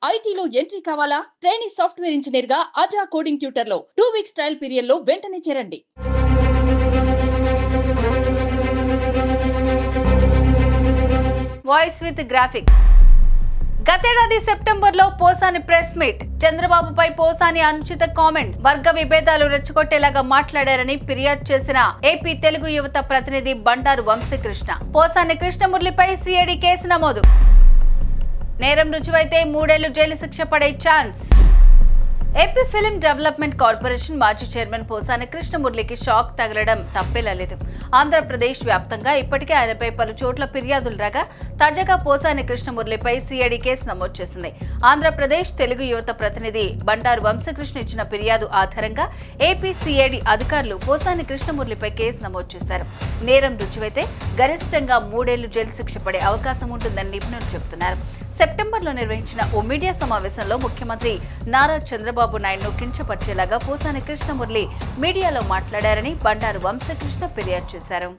ఐటీలో ఎంట్రీ కావాలా? Trainee software engineer గా అజా కోడింగ్ ట్యూటర్ లో 2 వీక్స్ ట్రయల్ పీరియడ్ లో వెంటనే చేరండి. Voice with graphics. గతేడాది సెప్టెంబర్లో పోసాని ప్రెస్ మీట్. చంద్రబాబుపై పోసాని అనుచిత కామెంట్స్, వర్గ విభేదాలు రెచ్చగొట్టేలాగా మాట్లాడారని ఫిర్యాదు చేసిన ఏపీ తెలుగు యువత ప్రతినిధి బండారు వంశీకృష్ణ. పోసాని కృష్ణమురళిపై సిఐడి కేసు నమోదు. నేరం రుజువైతే 3 ఏళ్లు జైలు శిక్ష పడే chance. AP film development corporation మాజీ చైర్మన్ పోసాని కృష్ణమురళికి షాక్ తగలడం తప్పేలేదు. ఆంధ్రప్రదేశ్ వ్యాప్తంగా ఇప్పటికే ఆయనపై పలు చోట్ల ఫిర్యాదులు రాగా తాజాగా పోసాని కృష్ణమురళిపై సిఐడి కేసు నమోదు చేసింది. ఆంధ్రప్రదేశ్ తెలుగు యువత ప్రతినిధి బండారు వంశీకృష్ణ ఇచ్చిన ఫిర్యాదు ఆధారంగా ఏపీ సిఐడి అధికారులు పోసాని కృష్ణమురళిపై కేసు నమోదు చేశారు. నేరం రుజువైతే గరిష్టంగా 3 ఏళ్లు జైలు శిక్ష పడే అవకాశం ఉంటుందని నిపుణులు చెబుతున్నారు. సెప్టెంబర్లో నిర్వహించిన ఓ మీడియా సమావేశంలో ముఖ్యమంత్రి నారా చంద్రబాబు నాయుడును కించపరిచేలాగా పోసాని కృష్ణమురళి మీడియాలో మాట్లాడారని బండారు వంశీకృష్ణ ఫిర్యాదు చేశారు.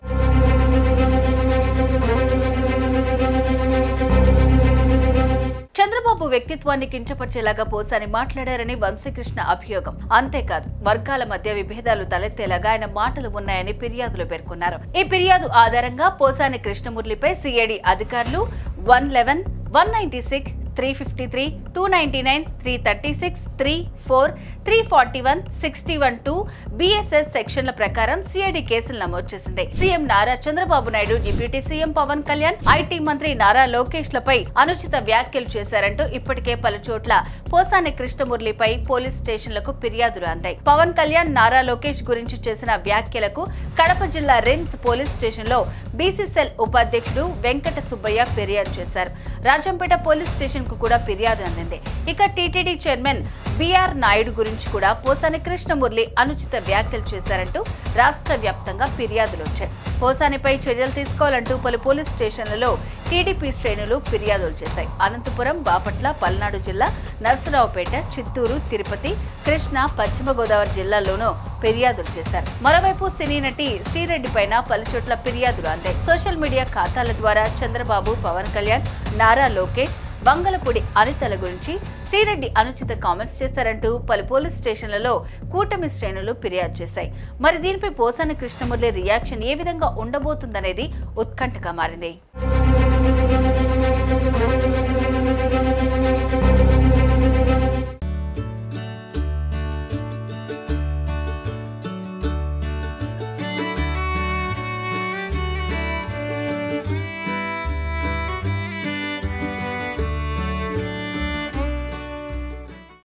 చంద్రబాబు వ్యక్తిత్వాన్ని కించపరిచేలాగా పోసాని మాట్లాడారని వంశీకృష్ణ అభియోగం. అంతేకాదు వర్గాల మధ్య విభేదాలు తలెత్తేలాగా ఆయన మాటలు ఉన్నాయని ఫిర్యాదులో పేర్కొన్నారు. ఈ ఫిర్యాదు ఆధారంగా పోసాని కృష్ణమురళిపై సిఐడి అధికారులు 111, 196, 353, 299, 336, 34, 341, 61(2) BSS సెక్షన్ల ప్రకారం సిఐడి కేసులు నమోదు చేసింది. CM Nara Chandrababu Naidu, deputy CM Pawan Kalyan, IT మంత్రి నారా లోకేష్ లపై అనుచిత వ్యాఖ్యలు చేశారంటూ ఇప్పటికే పలు చోట్ల పోసాని కృష్ణమురళిపై పోలీస్ స్టేషన్లకు ఫిర్యాదులు అందాయి. పవన్ కళ్యాణ్, నారా లోకేష్ గురించి చేసిన వ్యాఖ్యలకు కడప జిల్లా రిమ్స్ పోలీస్ స్టేషన్ లో బీసీసెల్ ఉపాధ్యక్షుడు వెంకట సుబ్బయ్య ఫిర్యాదు చేశారు. రాజంపేట పోలీస్ స్టేషన్ కు కూడా ఫిర్యాదు అందింది. ఇక టీటీడీ చైర్మన్ బిఆర్ నాయుడు గురించి కూడా పోసాని కృష్ణమురళి అనుచిత వ్యాఖ్యలు చేశారంటూ రాష్ట్ర వ్యాప్తంగా ఫిర్యాదులు వచ్చాయి. పోసానిపై చర్యలు తీసుకోవాలంటూ పలు పోలీస్ స్టేషన్లలో టీడీపీ శ్రేణులు ఫిర్యాదులు చేశాయి. అనంతపురం, బాపట్ల, పల్నాడు జిల్లా, నర్సరావుపేట, చిత్తూరు, తిరుపతి, కృష్ణా, పశ్చిమ గోదావరి జిల్లాల్లోనూ ఫిర్యాదులు చేశారు. మరోవైపు సినీ నటి శ్రీరెడ్డి పైన పలు చోట్ల ఫిర్యాదులు అందాయి. సోషల్ మీడియా ఖాతాల ద్వారా చంద్రబాబు, పవన్ కళ్యాణ్, నారా లోకేష్, బంగళపూడి అనితల గురించి శ్రీరెడ్డి అనుచిత కామెంట్స్ చేశారంటూ పలు పోలీస్ స్టేషన్లలో కూటమి శ్రేణులు ఫిర్యాదు చేశాయి. మరి దీనిపై పోసాని కృష్ణమురళి రియాక్షన్ ఏ విధంగా ఉండబోతుందనేది ఉత్కంఠగా మారింది.